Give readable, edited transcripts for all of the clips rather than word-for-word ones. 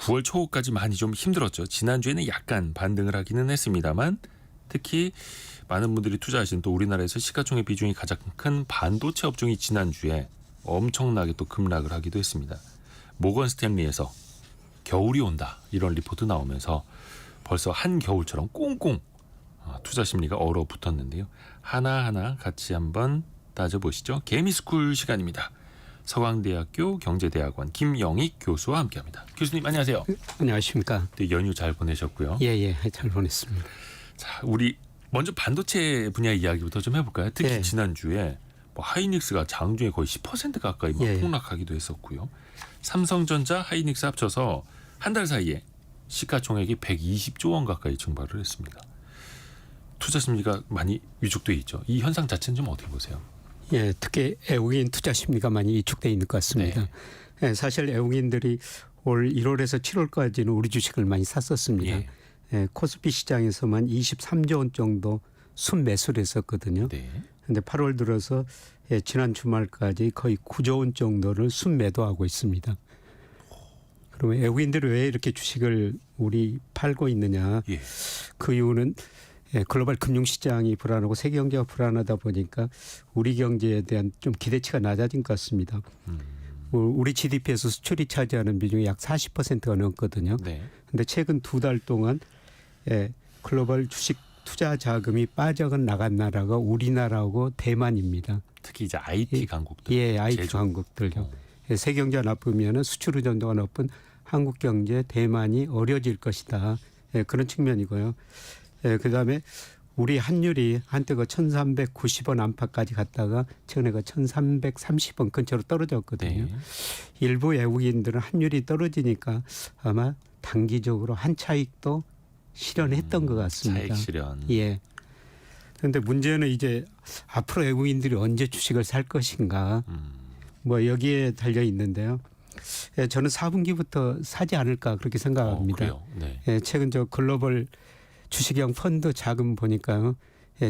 9월 초까지 많이 좀 힘들었죠. 지난주에는 약간 반등을 하기는 했습니다만 특히 많은 분들이 투자하신 또 우리나라에서 시가총액 비중이 가장 큰 반도체 업종이 지난주에 엄청나게 또 급락을 하기도 했습니다. 모건 스탠리에서 겨울이 온다 이런 리포트 나오면서 벌써 한겨울처럼 꽁꽁 투자 심리가 얼어붙었는데요. 하나하나 같이 한번 따져보시죠. 개미스쿨 시간입니다. 서강대학교 경제대학원 김영익 교수와 함께합니다. 교수님 안녕하세요. 안녕하십니까. 또 연휴 잘 보내셨고요. 예, 잘 보냈습니다. 자, 우리 먼저 반도체 분야 이야기부터 좀 해볼까요? 특히 예. 지난주에 하이닉스가 장중에 거의 10% 가까이 폭락하기도 했었고요. 삼성전자, 하이닉스 합쳐서 한 달 사이에 시가총액이 120조 원 가까이 증발을 했습니다. 투자 심리가 많이 위축돼 있죠. 이 현상 자체는 좀 어떻게 보세요? 예, 특히 외국인 투자 심리가 많이 위축돼 있는 것 같습니다. 네. 예, 사실 외국인들이 올 1월에서 7월까지는 우리 주식을 많이 샀었습니다. 예. 예, 코스피 시장에서만 23조 원 정도 순매수를 했었거든요. 그런데 8월 들어서 지난 주말까지 거의 9조 원 정도를 순매도하고 있습니다. 그러면 외국인들이 왜 이렇게 주식을 우리 팔고 있느냐. 예. 그 이유는 글로벌 금융시장이 불안하고 세계 경제가 불안하다 보니까 우리 경제에 대한 좀 기대치가 낮아진 것 같습니다. 우리 GDP에서 수출이 차지하는 비중이 약 40%가 넘거든요. 네. 그런데 최근 2달 동안 글로벌 주식 투자 자금이 빠져나간 나라가 우리나라하고 대만입니다. 특히 이제 IT 강국들. 예, IT 제조. 강국들요. 세계 경제가 나쁘면 수출 의존도가 높은 한국 경제 대만이 어려질 것이다. 그런 측면이고요. 그다음에 우리 환율이 한때 그 1,390원 안팎까지 갔다가 최근에 그 1,330원 근처로 떨어졌거든요. 네. 일부 외국인들은 환율이 떨어지니까 아마 단기적으로 한 차익도 실현했던 것 같습니다. 차익 실현. 예. 그런데 문제는 이제 앞으로 외국인들이 언제 주식을 살 것인가. 뭐 여기에 달려 있는데요. 저는 4분기부터 사지 않을까 그렇게 생각합니다. 그래요? 네. 최근 저 글로벌 주식형 펀드 자금 보니까요.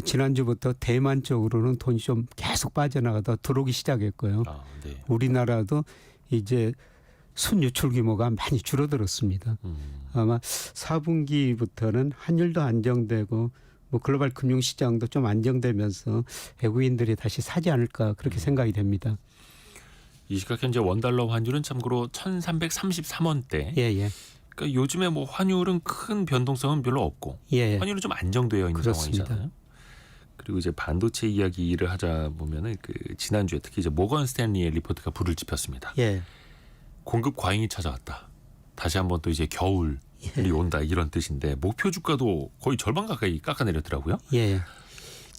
지난주부터 대만 쪽으로는 돈이 좀 계속 빠져나가다 들어오기 시작했고요. 네. 우리나라도 이제 순유출 규모가 많이 줄어들었습니다. 아마 4분기부터는 환율도 안정되고 뭐 글로벌 금융시장도 좀 안정되면서 외국인들이 다시 사지 않을까 그렇게 생각이 됩니다. 이 시각 현재 원달러 환율은 참고로 1,333원대. 예. 그러니까 요즘에 뭐 환율은 큰 변동성은 별로 없고 예. 환율은 좀 안정되어 있는 그렇습니다. 상황이잖아요. 그리고 이제 반도체 이야기를 하자 보면은 그 지난주에 특히 이제 모건 스탠리의 리포트가 불을 지폈습니다. 예. 공급 과잉이 찾아왔다. 다시 한번 또 이제 겨울이 온다 이런 뜻인데 목표 주가도 거의 절반 가까이 깎아내렸더라고요. 예.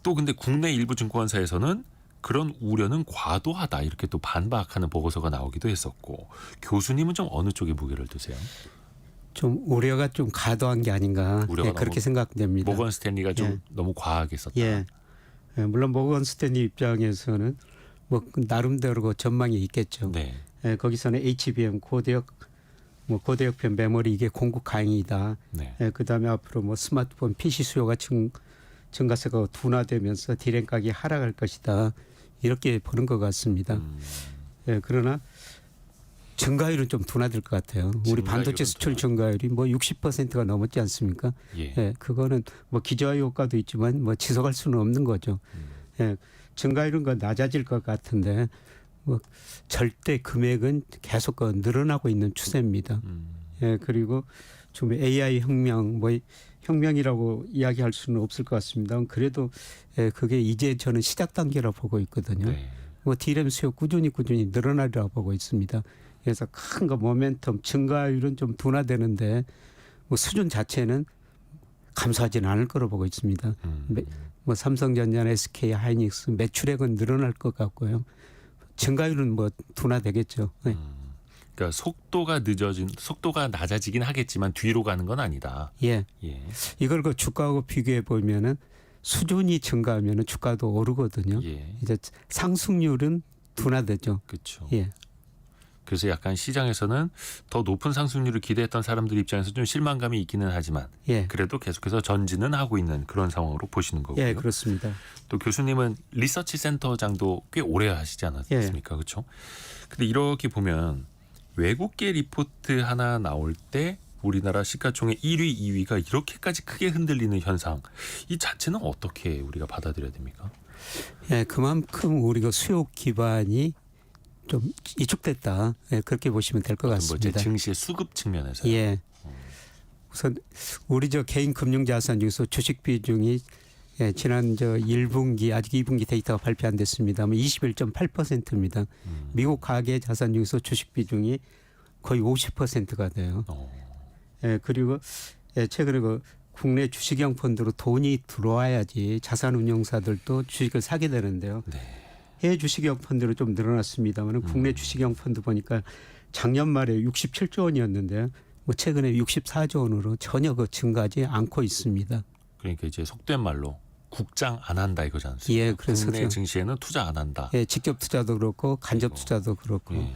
또 근데 국내 일부 증권사에서는 그런 우려는 과도하다 이렇게 또 반박하는 보고서가 나오기도 했었고 교수님은 좀 어느 쪽에 무게를 두세요? 좀 우려가 좀 과도한 게 아닌가 그렇게 생각됩니다. 모건 스탠리가 좀 너무 과하게 썼다. 예. 물론 모건 스탠리 입장에서는 뭐 나름대로 그 전망이 있겠죠. 네. 거기서는 HBM 고대역편 메모리 이게 공급 강이다. 네. 그다음에 앞으로 뭐 스마트폰 PC 수요가 증가세가 둔화되면서 디램 가격이 하락할 것이다. 이렇게 보는 것 같습니다. 그러나 증가율은 좀 둔화될 것 같아요. 우리 반도체 수출 증가율이 뭐 60%가 넘었지 않습니까? 예. 그거는 뭐 기저효 효과도 있지만 뭐 지속할 수는 없는 거죠. 증가율은 낮아질 것 같은데 뭐 절대 금액은 계속 늘어나고 있는 추세입니다. 그리고 좀 AI 혁명 뭐 혁명이라고 이야기할 수는 없을 것 같습니다. 그래도 그게 이제 저는 시작 단계라 보고 있거든요. 네. 뭐 디램 수요 꾸준히 늘어나리라고 보고 있습니다. 그래서 큰 거 모멘텀 증가율은 좀 둔화되는데 뭐 수준 자체는 감소하지는 않을 거로 보고 있습니다. 뭐 삼성전자나 SK, 하이닉스 매출액은 늘어날 것 같고요. 증가율은 뭐 둔화되겠죠. 네. 그러니까 속도가 낮아지긴 하겠지만 뒤로 가는 건 아니다. 예. 예. 이걸 그 주가하고 비교해 보면은 수준이 증가하면은 주가도 오르거든요. 예. 이제 상승률은 둔화되죠. 그렇죠. 예. 그래서 약간 시장에서는 더 높은 상승률을 기대했던 사람들 입장에서 좀 실망감이 있기는 하지만 그래도 계속해서 전진은 하고 있는 그런 상황으로 보시는 거고요. 예, 그렇습니다. 또 교수님은 리서치 센터장도 꽤 오래 하시지 않았습니까? 그렇죠? 근데 이렇게 보면 외국계 리포트 하나 나올 때 우리나라 시가총액 1위, 2위가 이렇게까지 크게 흔들리는 현상, 이 자체는 어떻게 우리가 받아들여야 됩니까? 예, 그만큼 우리가 수요 기반이 좀 이축됐다. 예, 그렇게 보시면 될 것 같습니다. 증시의 수급 측면에서. 예. 우선 우리 저 개인 금융자산 중에서 주식 비중이 지난 저 1분기 아직 2분기 데이터가 발표 안 됐습니다만 21.8%입니다. 미국 가계 자산 중에서 주식 비중이 거의 50%가 돼요. 그리고 최근에 그 국내 주식형 펀드로 돈이 들어와야지 자산운용사들도 주식을 사게 되는데요. 네. 해외 주식형 펀드로 좀 늘어났습니다만 국내 주식형 펀드 보니까 작년 말에 67조 원이었는데요. 뭐 최근에 64조 원으로 전혀 그 증가하지 않고 있습니다. 그러니까 이제 속된 말로 국장 안 한다 이거지 않습니까? 예, 그래서 국내 증시에는 투자 안 한다. 예, 직접 투자도 그렇고 간접 투자도 그렇고 예.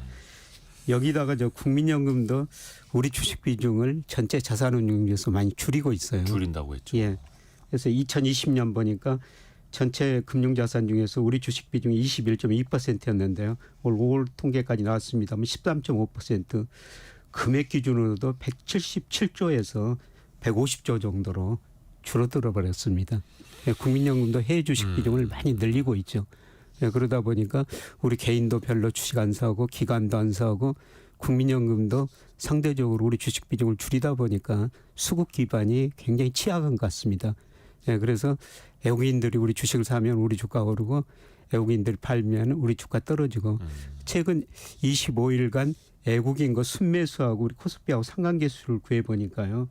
여기다가 저 국민연금도 우리 주식 비중을 전체 자산운용에서 많이 줄이고 있어요. 줄인다고 했죠. 예. 그래서 2020년 보니까 전체 금융자산 중에서 우리 주식 비중이 21.2%였는데요. 올 5월 통계까지 나왔습니다만 13.5%, 금액 기준으로도 177조에서 150조 정도로 줄어들어 버렸습니다. 예, 국민연금도 해외 주식 비중을 많이 늘리고 있죠. 예, 그러다 보니까 우리 개인도 별로 주식 안 사고 기관도 안 사고 국민연금도 상대적으로 우리 주식 비중을 줄이다 보니까 수급 기반이 굉장히 취약한 것 같습니다. 예, 그래서 외국인들이 우리 주식을 사면 우리 주가 오르고 외국인들이 팔면 우리 주가 떨어지고 최근 25일간 외국인과 순매수하고 우리 코스피하고 상관계수를 구해보니까요.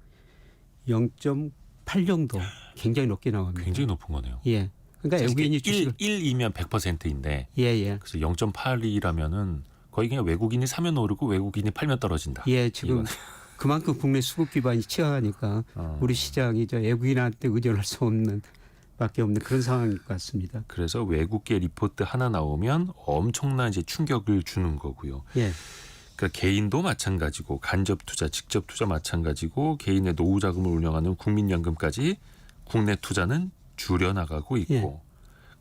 0.8 정도 굉장히 높게 나옵니다. 굉장히 높은 거네요. 예. 그러니까 외국인이 주식을 1이면 100%인데 예. 그래서 0.8이라면은 거의 그냥 외국인이 사면 오르고 외국인이 팔면 떨어진다. 예, 지금 그만큼 국내 수급 기반이 취약하니까 우리 시장이 저 외국인한테 의존할 수 없는 밖에 없는 그런 상황일 것 같습니다. 그래서 외국계 리포트 하나 나오면 엄청난 이제 충격을 주는 거고요. 예. 그러니까 개인도 마찬가지고 간접 투자, 직접 투자 마찬가지고 개인의 노후 자금을 운영하는 국민연금까지 국내 투자는 줄여나가고 있고 예.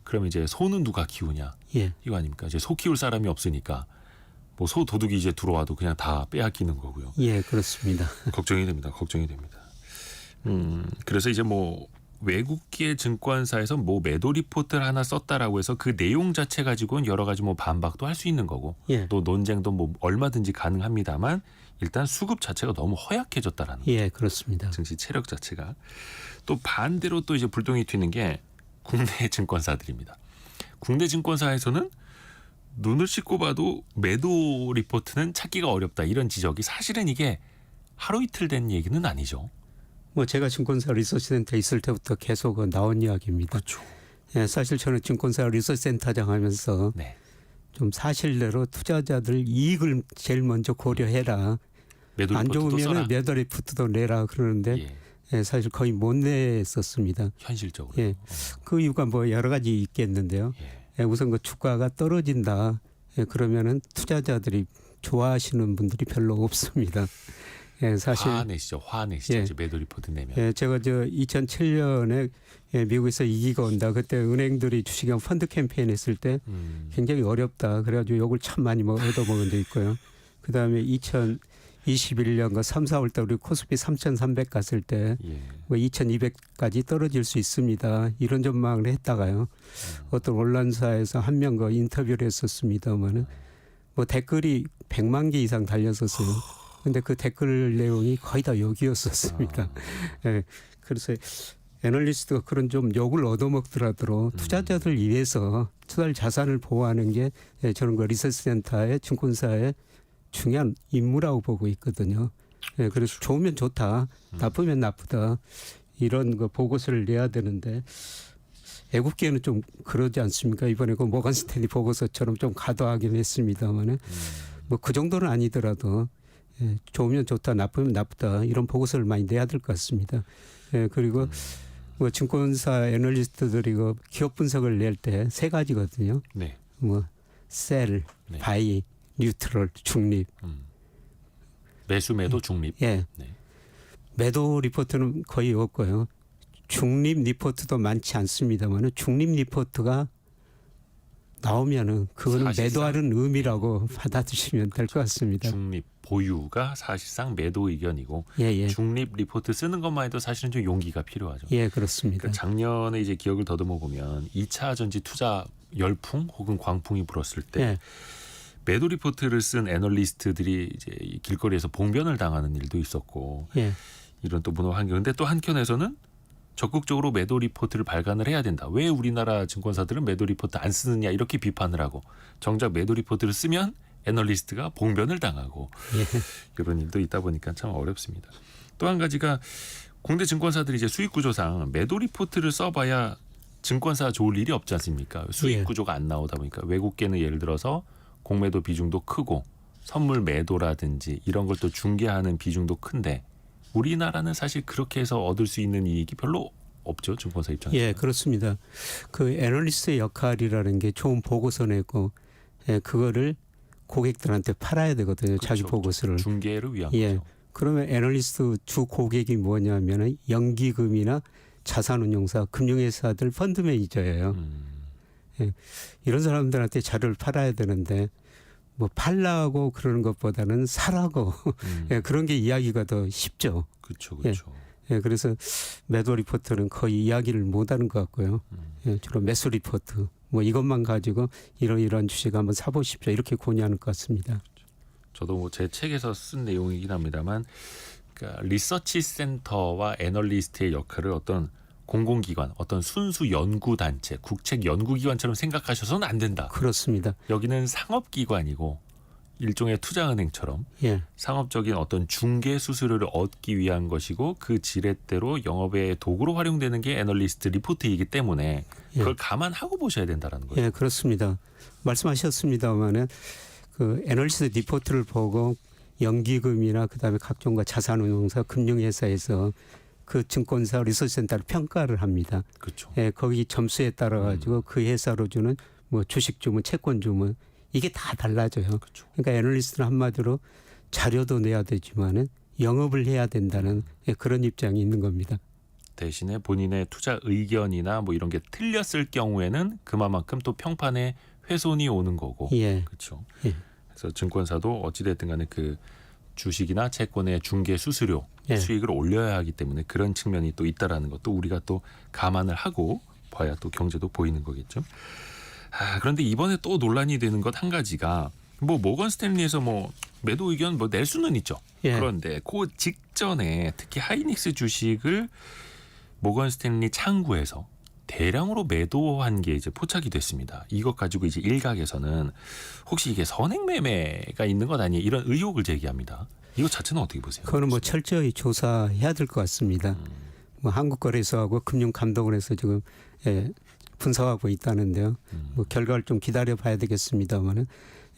그럼 이제 소는 누가 키우냐 예. 이거 아닙니까? 이제 소 키울 사람이 없으니까 뭐 소 도둑이 이제 들어와도 그냥 다 빼앗기는 거고요. 예, 그렇습니다. 걱정이 됩니다. 걱정이 됩니다. 그래서 이제 뭐 외국계 증권사에서 뭐 매도 리포트를 하나 썼다라고 해서 그 내용 자체 가지고는 여러 가지 뭐 반박도 할 수 있는 거고 예. 또 논쟁도 뭐 얼마든지 가능합니다만 일단 수급 자체가 너무 허약해졌다라는 예, 그렇습니다. 증시 체력 자체가 또 반대로 또 이제 불똥이 튀는 게 국내 증권사들입니다. 국내 증권사에서는 눈을 씻고 봐도 매도 리포트는 찾기가 어렵다 이런 지적이 사실은 이게 하루 이틀 된 얘기는 아니죠. 뭐 제가 증권사 리서치센터에 있을 때부터 계속 나온 이야기입니다. 그렇죠. 예, 사실 저는 증권사 리서치센터장 하면서 네. 좀 사실대로 투자자들 이익을 제일 먼저 고려해라. 매도 안 리포트도 써라. 좋으면 매도 리포트도 내라 그러는데 예. 예, 사실 거의 못 냈었습니다. 현실적으로. 예. 그 이유가 뭐 여러 가지 있겠는데요. 예. 우선 그 주가가 떨어진다. 그러면은 투자자들이 좋아하시는 분들이 별로 없습니다. 사실 화내시죠. 화내시죠. 예. 이제 매도 리포트 내면. 제가 저 2007년에 미국에서 이기가 온다. 그때 은행들이 주식형 펀드 캠페인 했을 때 굉장히 어렵다. 그래가지고 욕을 참 많이 얻어먹은 적 있고요. 그다음에 2021년 3, 4월 달 우리 코스피 3,300 갔을 때 예. 뭐 2,200까지 떨어질 수 있습니다. 이런 전망을 했다가요. 어떤 언론사에서 한 명 그 인터뷰를 했었습니다만은 뭐 댓글이 100만 개 이상 달렸었어요. 근데 그 댓글 내용이 거의 다 욕이었었습니다. 예. 그래서 애널리스트가 그런 좀 욕을 얻어먹더라도 투자자들 위해서 투자를 자산을 보호하는 게 저는 그 리서치센터의 증권사의 중요한 임무라고 보고 있거든요. 예, 그래서 좋으면 좋다, 나쁘면 나쁘다 이런 그 보고서를 내야 되는데 애국계는 좀 그러지 않습니까? 이번에 그 모건 스탠리 보고서처럼 좀 과도하긴 했습니다만은 뭐 그 정도는 아니더라도 예, 좋으면 좋다, 나쁘면 나쁘다 이런 보고서를 많이 내야 될 것 같습니다. 예, 그리고 뭐 증권사 애널리스트들이 그 기업 분석을 낼 때 세 가지거든요. 네. 뭐 셀, 네. 바이, 뉴트럴, 중립. 매수 매도 중립. 예. 네. 매도 리포트는 거의 없고요. 중립 리포트도 많지 않습니다만 중립 리포트가 나오면은 그거는 사실상 매도하는 의미라고 받아주시면 될 것 같습니다. 중립 보유가 사실상 매도 의견이고 예, 예. 중립 리포트 쓰는 것만 해도 사실은 좀 용기가 필요하죠. 예, 그렇습니다. 그러니까 작년에 이제 기억을 더듬어 보면 2차 전지 투자 열풍 혹은 광풍이 불었을 때 예. 매도 리포트를 쓴 애널리스트들이 이제 이 길거리에서 봉변을 당하는 일도 있었고 예. 이런 또 문화 환경. 근데 또 한켠에서는 적극적으로 매도 리포트를 발간을 해야 된다. 왜 우리나라 증권사들은 매도 리포트 안 쓰느냐 이렇게 비판을 하고 정작 매도 리포트를 쓰면 애널리스트가 봉변을 당하고 예. 이런 일도 있다 보니까 참 어렵습니다. 또 한 가지가 공대 증권사들이 이제 수익 구조상 매도 리포트를 써봐야 증권사 좋을 일이 없지 않습니까? 수익 예. 구조가 안 나오다 보니까 외국계는 예를 들어서 공매도 비중도 크고 선물 매도라든지 이런 걸 또 중개하는 비중도 큰데 우리나라는 사실 그렇게 해서 얻을 수 있는 이익이 별로 없죠. 증권사 입장에서. 예, 그렇습니다. 그 애널리스트의 역할이라는 게 좋은 보고서 내고 예, 그거를 고객들한테 팔아야 되거든요. 자기 그렇죠. 보고서를. 중개를 위한 예. 거죠. 그러면 애널리스트 주 고객이 뭐냐면은 연기금이나 자산운용사, 금융회사들 펀드 매니저예요. 이런 사람들한테 자료를 팔아야 되는데 뭐 팔라고 그러는 것보다는 사라고 예, 그런 게 이야기가 더 쉽죠. 그렇죠. 그렇죠. 예, 그래서 매도 리포트는 거의 이야기를 못하는 것 같고요. 예, 주로 매수 리포트 뭐 이것만 가지고 이런 주식 한번 사보십시오 이렇게 권유하는 것 같습니다. 저도 뭐 제 책에서 쓴 내용이긴 합니다만 그러니까 리서치 센터와 애널리스트의 역할을 어떤 공공기관, 어떤 순수 연구단체, 국책 연구기관처럼 생각하셔서는 안 된다. 그렇습니다. 여기는 상업기관이고 일종의 투자은행처럼 예, 상업적인 어떤 중개 수수료를 얻기 위한 것이고 그 지렛대로 영업의 도구로 활용되는 게 애널리스트 리포트이기 때문에 그걸 감안하고 보셔야 된다는 거예요. 예, 그렇습니다. 말씀하셨습니다만은 그 애널리스트 리포트를 보고 연기금이나 그다음에 각종과 자산운용사, 금융회사에서 그 증권사 리서치센터를 평가를 합니다. 그렇죠. 예, 거기 점수에 따라 가지고 그 회사로 주는 뭐 주식 주문, 채권 주문 이게 다 달라져요. 그렇죠. 그러니까 애널리스트는 한마디로 자료도 내야 되지만은 영업을 해야 된다는 예, 그런 입장이 있는 겁니다. 대신에 본인의 투자 의견이나 뭐 이런 게 틀렸을 경우에는 그만큼 또 평판에 훼손이 오는 거고. 예. 그렇죠. 예. 그래서 증권사도 어찌됐든 간에 그 주식이나 채권의 중개 수수료 예. 수익을 올려야 하기 때문에 그런 측면이 또 있다라는 것도 우리가 또 감안을 하고 봐야 또 경제도 보이는 거겠죠. 그런데 이번에 또 논란이 되는 것 한 가지가 뭐 모건 스탠리에서 뭐 매도 의견 뭐 낼 수는 있죠. 예. 그런데 그 직전에 특히 하이닉스 주식을 모건 스탠리 창구에서 대량으로 매도한 게 이제 포착이 됐습니다. 이것 가지고 이제 일각에서는 혹시 이게 선행 매매가 있는 것 아니에요? 이런 의혹을 제기합니다. 이거 자체는 어떻게 보세요? 그거는 뭐 철저히 조사해야 될 것 같습니다. 뭐 한국거래소하고 금융감독원에서 지금 예, 분석하고 있다는데요. 뭐 결과를 좀 기다려봐야 되겠습니다만은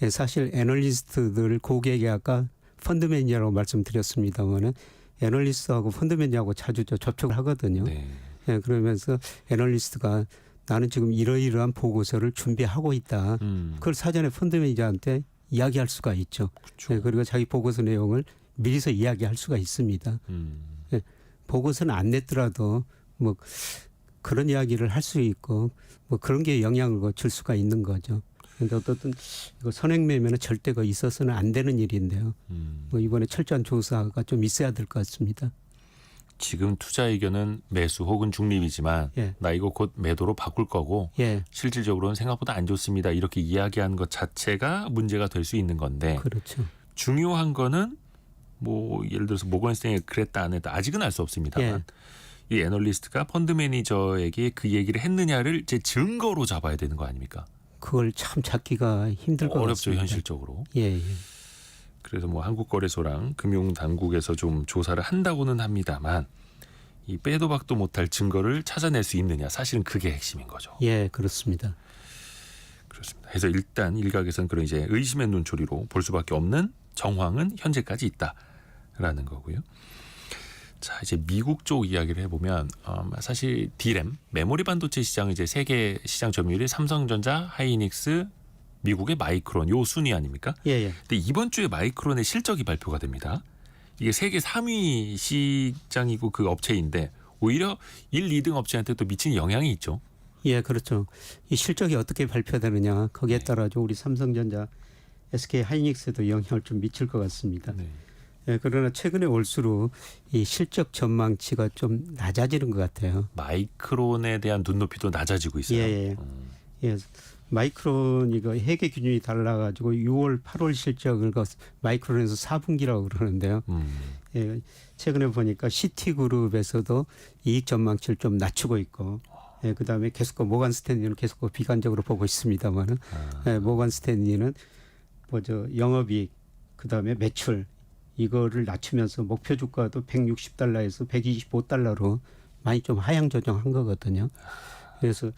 예, 사실 애널리스트들 고객이 아까 펀드 매니저라고 말씀드렸습니다만은 애널리스트하고 펀드 매니저하고 자주 접촉을 하거든요. 네. 예, 그러면서 애널리스트가 나는 지금 이러이러한 보고서를 준비하고 있다. 그걸 사전에 펀드 매니저한테 이야기할 수가 있죠. 그렇죠. 예, 그리고 자기 보고서 내용을 미리서 이야기할 수가 있습니다. 예, 보고서는 안 냈더라도 뭐 그런 이야기를 할 수 있고 뭐 그런 게 영향을 줄 수가 있는 거죠. 그런데 어떻든 이거 선행매매는 절대 있어서는 안 되는 일인데요. 뭐 이번에 철저한 조사가 좀 있어야 될 것 같습니다. 지금 투자 의견은 매수 혹은 중립이지만 예. 나 이거 곧 매도로 바꿀 거고 예, 실질적으로는 생각보다 안 좋습니다. 이렇게 이야기하는 것 자체가 문제가 될 수 있는 건데 그렇죠. 중요한 거는 뭐 예를 들어서 모건 스탠리 그랬다 안 했다 아직은 알 수 없습니다만 이 애널리스트가 펀드 매니저에게 그 얘기를 했느냐를 제 증거로 잡아야 되는 거 아닙니까? 그걸 참 찾기가 힘들 것 어렵죠 같습니다. 현실적으로. 예, 예. 그래서 뭐 한국거래소랑 금융당국에서 좀 조사를 한다고는 합니다만 이 빼도 박도 못할 증거를 찾아낼 수 있느냐 사실은 그게 핵심인 거죠. 예, 그렇습니다. 그렇습니다. 그래서 일단 일각에서는 그런 이제 의심의 눈초리로 볼 수밖에 없는 정황은 현재까지 있다라는 거고요. 자 이제 미국 쪽 이야기를 해보면 사실 D램 메모리 반도체 시장은 이제 세계 시장 점유율이 삼성전자, 하이닉스, 미국의 마이크론 요 순위 아닙니까? 예, 예. 근데 이번 주에 마이크론의 실적이 발표가 됩니다. 이게 세계 3위 시장이고 그 업체인데 오히려 1, 2등 업체한테 또 미치는 영향이 있죠. 예, 그렇죠. 이 실적이 어떻게 발표되느냐 거기에 따라서 우리 삼성전자 SK 하이닉스에도 영향을 좀 미칠 것 같습니다. 네. 예, 그러나 최근에 올수록 이 실적 전망치가 좀 낮아지는 것 같아요. 마이크론에 대한 눈높이도 낮아지고 있어요. 예. 예, 마이크론 이거 회계 기준이 달라가지고 6월, 8월 실적을 마이크론에서 4분기라고 그러는데요. 예, 최근에 보니까 시티그룹에서도 이익 전망치를 좀 낮추고 있고, 예, 그다음에 계속 모건 스탠리는 계속 비관적으로 보고 있습니다만은, 예, 모건 스탠리는 뭐죠 영업이익, 그다음에 매출 이거를 낮추면서 목표 주가도 160달러에서 125달러로 많이 좀 하향 조정한 거거든요. 그래서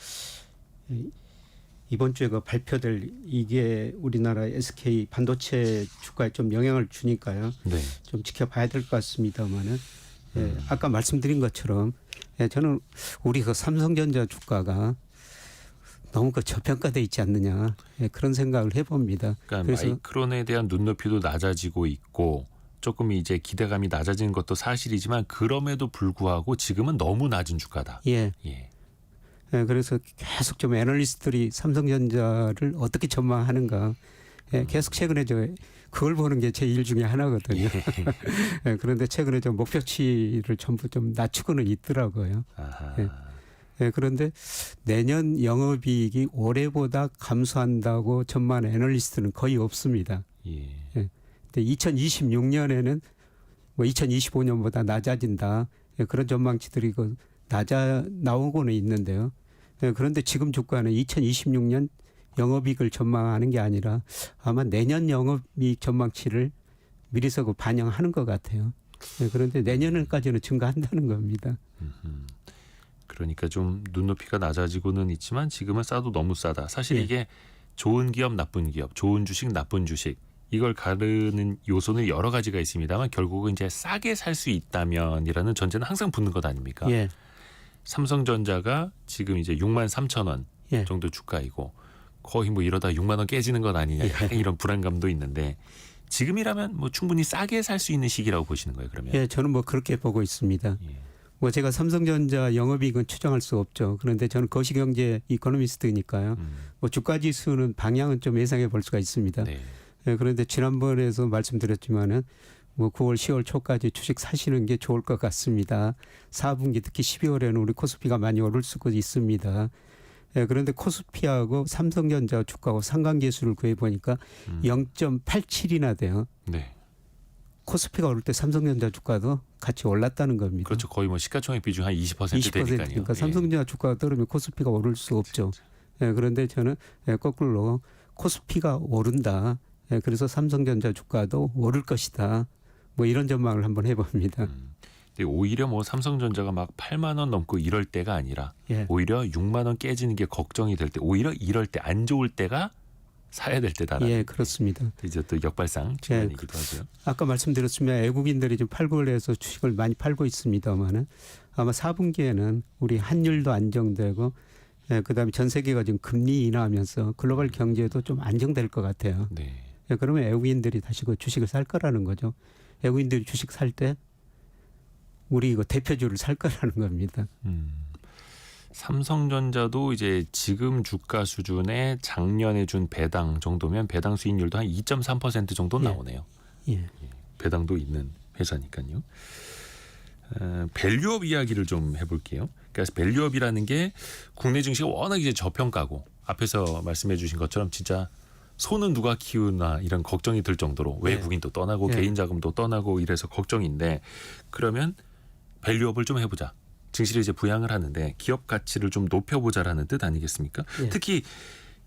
이번 주에 그 발표될 이게 우리나라 SK 반도체 주가에 좀 영향을 주니까요. 네. 좀 지켜봐야 될 것 같습니다만은 예, 아까 말씀드린 것처럼 예, 저는 우리 그 삼성전자 주가가 너무 그 저평가돼 있지 않느냐 예, 그런 생각을 해봅니다. 그러니까 그래서 마이크론에 대한 눈높이도 낮아지고 있고 조금 이제 기대감이 낮아지는 것도 사실이지만 그럼에도 불구하고 지금은 너무 낮은 주가다. 예. 예. 예, 그래서 계속 좀 애널리스트들이 삼성전자를 어떻게 전망하는가 예, 계속 최근에 그걸 보는 게 제 일 중에 하나거든요. 예, 그런데 최근에 좀 목표치를 전부 좀 낮추고는 있더라고요. 아하. 예. 예, 그런데 내년 영업이익이 올해보다 감소한다고 전망하는 애널리스트는 거의 없습니다. 예. 근데 2026년에는 뭐 2025년보다 낮아진다. 예, 그런 전망치들이 나오고는 있는데요. 예, 그런데 지금 주가는 2026년 영업이익을 전망하는 게 아니라 아마 내년 영업이익 전망치를 미리서 반영하는 것 같아요. 예, 그런데 내년까지는 증가한다는 겁니다. 그러니까 좀 눈높이가 낮아지고는 있지만 지금은 싸도 너무 싸다. 사실 예. 이게 좋은 기업, 나쁜 기업, 좋은 주식, 나쁜 주식 이걸 가르는 요소는 여러 가지가 있습니다만 결국은 이제 싸게 살 수 있다면이라는 전제는 항상 붙는 것 아닙니까? 예. 삼성전자가 지금 이제 6만 3천 원 예. 정도 주가이고 거의 뭐 이러다 6만 원 깨지는 것 아니냐 약간 이런 불안감도 있는데 지금이라면 뭐 충분히 싸게 살 수 있는 시기라고 보시는 거예요, 그러면? 예, 저는 뭐 그렇게 보고 있습니다. 예. 뭐 제가 삼성전자 영업이익은 추정할 수 없죠. 그런데 저는 거시경제 이코노미스트니까요. 뭐 주가 지수는 방향은 좀 예상해 볼 수가 있습니다. 네. 예, 그런데 지난번에도 말씀드렸지만은 뭐 9월, 10월 초까지 주식 사시는 게 좋을 것 같습니다. 4분기 특히 12월에는 우리 코스피가 많이 오를 수도 있습니다. 예, 그런데 코스피하고 삼성전자 주가하고 상관계수를 구해 보니까 0.87이나 돼요. 네. 코스피가 오를 때 삼성전자 주가도 같이 올랐다는 겁니다. 그렇죠. 거의 뭐 시가총액 비중 한 20% 되니까요. 그러니까 삼성전자 주가가 떨어지면 코스피가 오를 수 없죠. 예, 그런데 저는 거꾸로 코스피가 오른다. 예, 그래서 삼성전자 주가도 오를 것이다. 뭐 이런 전망을 한번 해봅니다. 근데 오히려 뭐 삼성전자가 막 8만 원 넘고 이럴 때가 아니라 예. 오히려 6만 원 깨지는 게 걱정이 될 때 오히려 이럴 때 안 좋을 때가 사야 될 때다라는 예, 그렇습니다. 이제 또 역발상 측면이기도 하고요. 아까 말씀드렸지만 외국인들이 좀 팔고 해서 주식을 많이 팔고 있습니다만은 아마 4분기에는 우리 환율도 안정되고 예, 그다음에 전 세계가 지금 금리 인하하면서 글로벌 경제도 좀 안정될 것 같아요. 네. 예, 그러면 외국인들이 다시 그 주식을 살 거라는 거죠. 외국인들이 주식 살 때 우리 이거 대표주를 살 거라는 겁니다. 삼성전자도 이제 지금 주가 수준의 작년에 준 배당 정도면 배당 수익률도 한 2.3% 정도 예. 나오네요. 예. 배당도 있는 회사니까요. 밸류업 이야기를 좀 해볼게요. 그래서 밸류업이라는 게 국내 증시가 워낙 이제 저평가고 앞에서 말씀해 주신 것처럼 진짜 소는 누가 키우나 이런 걱정이 들 정도로 외국인도 떠나고 예. 개인 자금도 떠나고 이래서 걱정인데 그러면 밸류업을 좀 해보자. 증시를 이제 부양을 하는데 기업 가치를 좀 높여보자라는 뜻 아니겠습니까? 예. 특히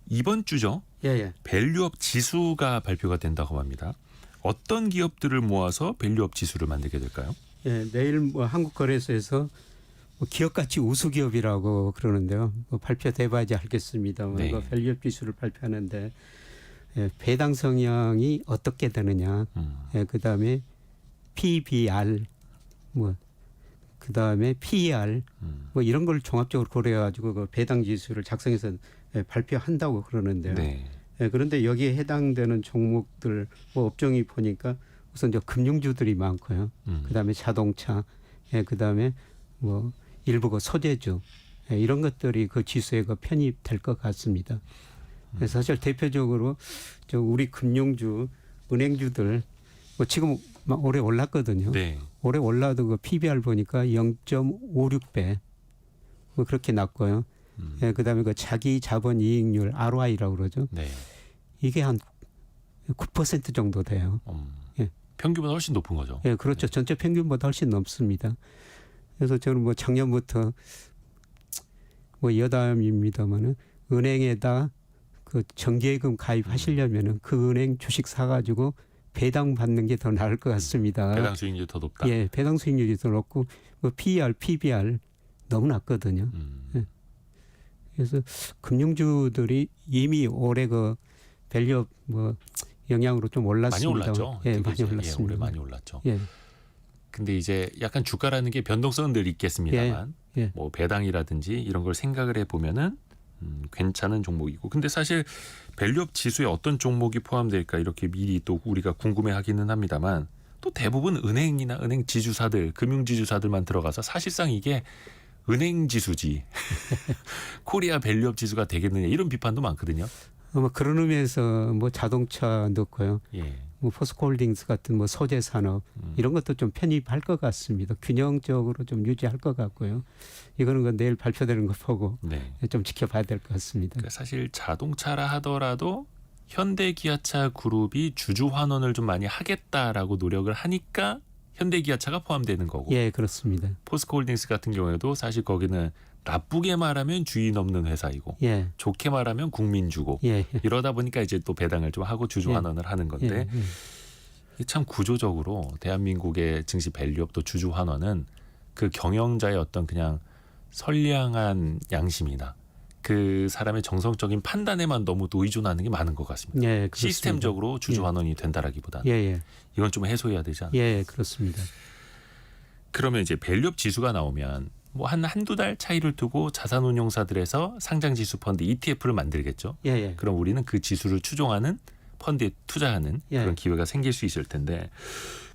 이번 주죠. 예. 밸류업 지수가 발표가 된다고 합니다. 어떤 기업들을 모아서 밸류업 지수를 만들게 될까요? 예, 내일 뭐 한국거래소에서 뭐 기업가치 우수기업이라고 그러는데요. 뭐 발표돼봐야지 알겠습니다만 네. 그 밸류업 지수를 발표하는데 예, 배당 성향이 어떻게 되느냐. 예, 그다음에 PBR 뭐 그다음에 PER 뭐 이런 걸 종합적으로 고려해가지고 그 배당 지수를 작성해서 예, 발표한다고 그러는데요. 네. 예, 그런데 여기에 해당되는 종목들 뭐 업종이 보니까 우선 저 금융주들이 많고요. 그다음에 자동차, 예, 그다음에 뭐 일부 그 소재주 예, 이런 것들이 그 지수에 그 편입될 것 같습니다. 사실 대표적으로 저 우리 금융주, 은행주들 뭐 지금 막 올해 올랐거든요. 네. 올해 올라도 그 PBR 보니까 0.56배 뭐 그렇게 났고요. 예, 그다음에 그 자기 자본 이익률 ROI라고 그러죠. 네. 이게 한 9% 정도 돼요. 예. 평균보다 훨씬 높은 거죠. 예, 그렇죠. 전체 평균보다 훨씬 넘습니다. 그래서 저는 뭐 작년부터 뭐 여담입니다만은 은행에다 그 정기예금 가입하시려면은 그 은행 주식 사가지고 배당 받는 게 더 나을 것 같습니다. 배당 수익률이 더 높다. 예, 배당 수익률이 더 높고 뭐 PER, PBR 너무 낮거든요. 예. 그래서 금융주들이 이미 올해 그 밸류업 뭐 영향으로 좀 올랐습니다. 많이 올랐죠. 예, 특히 많이 이제, 올랐습니다. 올해 많이 올랐죠. 예, 근데 이제 약간 주가라는 게 변동성은 늘 있겠습니다만 예. 뭐 배당이라든지 이런 걸 생각을 해보면은 괜찮은 종목이고 근데 사실 밸류업 지수에 어떤 종목이 포함될까 이렇게 미리 또 우리가 궁금해하기는 합니다만 또 대부분 은행이나 은행 지주사들 금융지주사들만 들어가서 사실상 이게 은행 지수지 코리아 밸류업 지수가 되겠느냐 이런 비판도 많거든요. 뭐 그런 의미에서 뭐 자동차 넣고요. 예. 뭐 포스코홀딩스 같은 뭐 소재 산업 이런 것도 좀 편입할 것 같습니다. 균형적으로 좀 유지할 것 같고요. 이거는 그 내일 발표되는 거 보고 네. 좀 지켜봐야 될 것 같습니다. 그러니까 사실 자동차라 하더라도 현대기아차 그룹이 주주 환원을 좀 많이 하겠다라고 노력을 하니까 현대기아차가 포함되는 거고 예, 그렇습니다. 포스코홀딩스 같은 경우에도 사실 거기는 나쁘게 말하면 주인 없는 회사이고 예, 좋게 말하면 국민주고 예, 이러다 보니까 이제 또 배당을 좀 하고 주주 예. 환원을 하는 건데 예. 이게 참 구조적으로 대한민국의 증시 밸류업 또 주주 환원은 그 경영자의 어떤 그냥 선량한 양심이나 그 사람의 정성적인 판단에만 너무 의존하는 게 많은 것 같습니다. 예, 그렇습니다. 시스템적으로 주주 예. 환원이 된다라기보다는 예, 예, 이건 좀 해소해야 되지 않나. 예, 그렇습니다. 그러면 이제 밸류업 지수가 나오면 뭐 한두 달 차이를 두고 자산운용사들에서 상장지수 펀드 ETF를 만들겠죠. 예, 예. 그럼 우리는 그 지수를 추종하는 펀드에 투자하는 예. 그런 기회가 생길 수 있을 텐데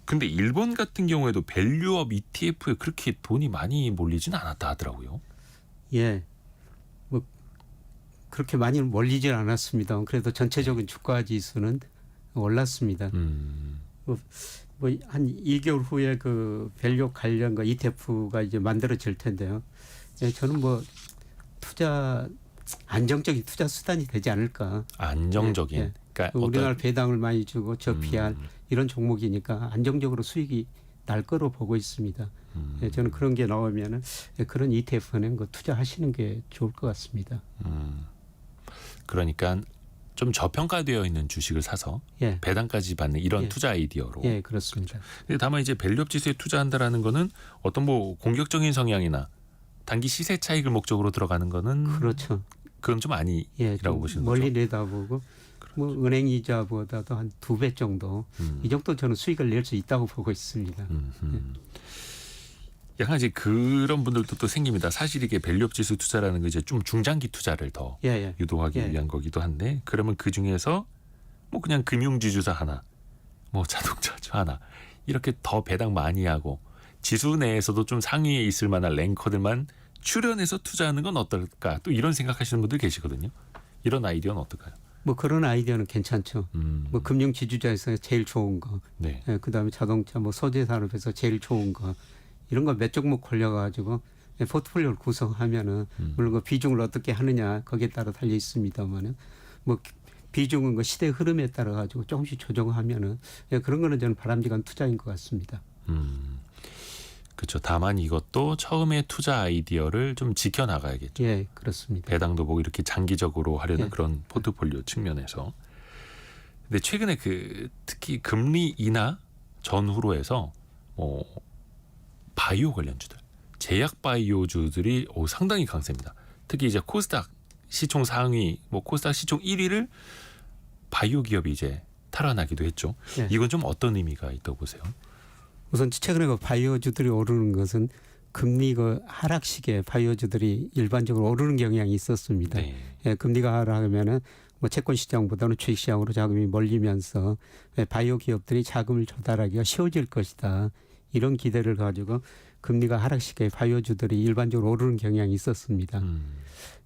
근데 일본 같은 경우에도 밸류업 ETF에 그렇게 돈이 많이 몰리지는 않았다 하더라고요. 예. 뭐 그렇게 많이 몰리질 않았습니다. 그래도 전체적인 주가 지수는 올랐습니다. 뭐 한 2개월 후에 그 밸류 관련 그 ETF가 이제 만들어질 텐데요. 예, 저는 뭐 투자 안정적인 투자 수단이 되지 않을까. 안정적인. 예, 예. 그러니까 우리나라 어떤 배당을 많이 주고 저PR 이런 종목이니까 안정적으로 수익이 날 거로 보고 있습니다. 예, 저는 그런 게 나오면은 예, 그런 ETF는 그 투자하시는 게 좋을 것 같습니다. 그러니까 좀 저평가되어 있는 주식을 사서 예, 배당까지 받는 이런 예. 투자 아이디어로. 예, 그렇습니다. 근데 다만 이제 밸류업 지수에 투자한다라는 거는 어떤 뭐 공격적인 성향이나 단기 시세 차익을 목적으로 들어가는 거는 그렇죠. 그건 좀 아니라고 예, 좀 보시는 멀리 거죠. 내다보고 뭐 은행 이자보다도 한 2배 정도 이 정도 저는 수익을 낼 수 있다고 보고 있습니다. 약간 이제 그런 분들도 또 생깁니다. 사실 이게 밸류업 지수 투자라는 거 이제 좀 중장기 투자를 더 예, 예. 유도하기 예. 위한 거기도 한데 그러면 그 중에서 뭐 그냥 금융지주사 하나, 뭐 자동차주 하나 이렇게 더 배당 많이 하고 지수 내에서도 좀 상위에 있을 만한 랭커들만 출연해서 투자하는 건 어떨까? 또 이런 생각하시는 분들 계시거든요. 이런 아이디어는 어떨까요? 뭐 그런 아이디어는 괜찮죠. 뭐 금융 지주자에서 제일 좋은 거, 네. 예, 그다음에 자동차 뭐 소재 산업에서 제일 좋은 거 이런 거 몇 종목 걸려가지고 예, 포트폴리오를 구성하면은 물론 그 비중을 어떻게 하느냐 거기에 따라 달려 있습니다만은 뭐 비중은 그 시대 흐름에 따라 가지고 조금씩 조정하면은 예, 그런 거는 저는 바람직한 투자인 것 같습니다. 그렇죠. 다만 이것도 처음에 투자 아이디어를 좀 지켜나가야겠죠. 예, 그렇습니다. 배당도 보고 이렇게 장기적으로 하려는 예. 그런 포트폴리오 측면에서. 근데 최근에 그 특히 금리 인하 전후로 해서 뭐 바이오 관련주들, 제약 바이오주들이 상당히 강세입니다. 특히 이제 코스닥 시총 상위, 뭐 코스닥 시총 1위를 바이오 기업이 이제 탈환하기도 했죠. 예. 이건 좀 어떤 의미가 있다고 보세요? 우선 최근에 그 바이오주들이 오르는 것은 금리 그 하락 시기에 바이오주들이 일반적으로 오르는 경향이 있었습니다. 네. 예, 금리가 하락하면은 뭐 채권 시장보다는 주식 시장으로 자금이 몰리면서 예, 바이오 기업들이 자금을 조달하기가 쉬워질 것이다. 이런 기대를 가지고 금리가 하락시켜 바이오주들이 일반적으로 오르는 경향이 있었습니다.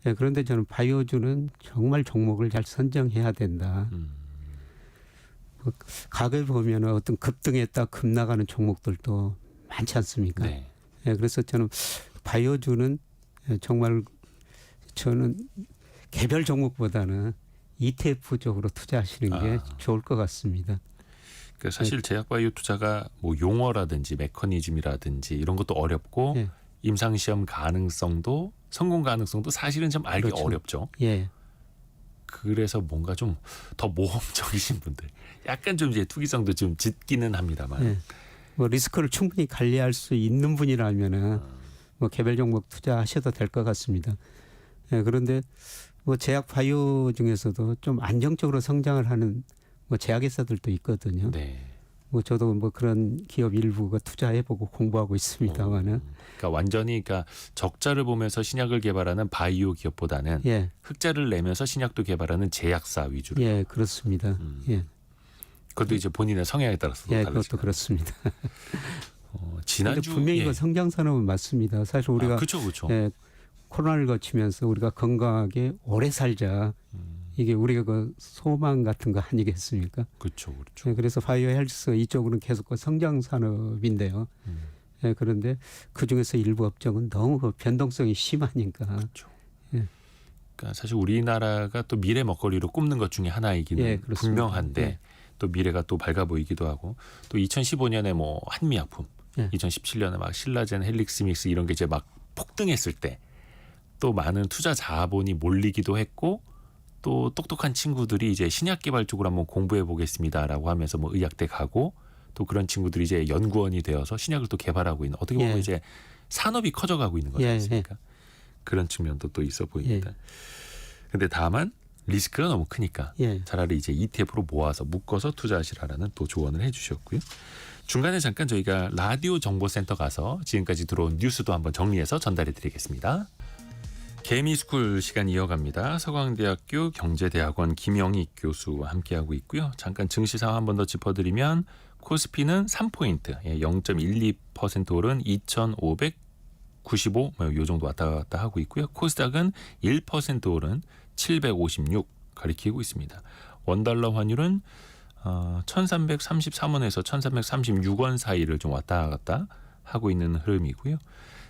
예, 그런데 저는 바이오주는 정말 종목을 잘 선정해야 된다. 가격을 보면 어떤 급등했다 급나가는 종목들도 많지 않습니까? 네. 예, 그래서 저는 바이오주는 정말 저는 개별 종목보다는 ETF 쪽으로 투자하시는 게 좋을 것 같습니다. 그 사실 제약바이오 투자가 뭐 용어라든지 메커니즘이라든지 이런 것도 어렵고 예. 임상시험 가능성도 성공 가능성도 사실은 좀 알기 그렇죠. 어렵죠. 예, 그래서 뭔가 좀 더 모험적이신 분들, 약간 좀 이제 투기성도 좀 짙기는 합니다만. 예. 뭐 리스크를 충분히 관리할 수 있는 분이라면은 뭐 개별 종목 투자하셔도 될 것 같습니다. 예, 그런데 뭐 제약 바이오 중에서도 좀 안정적으로 성장을 하는 뭐 제약회사들도 있거든요. 네. 뭐 저도 뭐 그런 기업 일부가 투자해보고 공부하고 있습니다만은 그러니까 완전히 그러니까 적자를 보면서 신약을 개발하는 바이오 기업보다는 예, 흑자를 내면서 신약도 개발하는 제약사 위주로. 예, 그렇습니다. 예, 그것도 이제 본인의 성향에 따라서 예, 다르죠. 그것도 그렇습니다. 근데 지난주 분명히 예. 이거 성장 산업은 맞습니다. 사실 우리가 그렇죠, 그렇죠. 예, 코로나를 거치면서 우리가 건강하게 오래 살자. 이게 우리가 그 소망 같은 거 아니겠습니까? 그렇죠, 그렇죠. 예, 그래서 바이오 헬스 이쪽으로는 계속 그 성장 산업인데요. 예, 그런데 그 중에서 일부 업종은 너무 그 변동성이 심하니까. 그렇죠. 예. 그러니까 사실 우리나라가 또 미래 먹거리로 꼽는 것 중에 하나이기는 예, 그렇습니다. 분명한데 예. 또 미래가 또 밝아 보이기도 하고 또 2015년에 뭐 한미약품, 예. 2017년에 막 신라젠, 헬릭스믹스 이런 게 이제 막 폭등했을 때 또 많은 투자 자본이 몰리기도 했고 또 똑똑한 친구들이 이제 신약 개발 쪽으로 한번 공부해 보겠습니다라고 하면서 뭐 의약대 가고 또 그런 친구들이 이제 연구원이 되어서 신약을 또 개발하고 있는 어떻게 보면 예. 이제 산업이 커져가고 있는 거지 예, 않습니까? 그런 측면도 또 있어 보입니다. 근데 다만 리스크가 너무 크니까 예. 차라리 이제 ETF로 모아서 묶어서 투자하시라라는 또 조언을 해주셨고요. 중간에 잠깐 저희가 라디오 정보센터 가서 지금까지 들어온 뉴스도 한번 정리해서 전달해드리겠습니다. 개미스쿨 시간 이어갑니다. 서강대학교 경제대학원 김영희 교수와 함께하고 있고요. 잠깐 증시 상황 한 번 더 짚어드리면 코스피는 3포인트, 0.12% 오른 2,595, 요 정도 왔다 갔다 하고 있고요. 코스닥은 1% 오른 756 가리키고 있습니다. 원달러 환율은 1,333원에서 1,336원 사이를 좀 왔다 갔다 하고 있는 흐름이고요.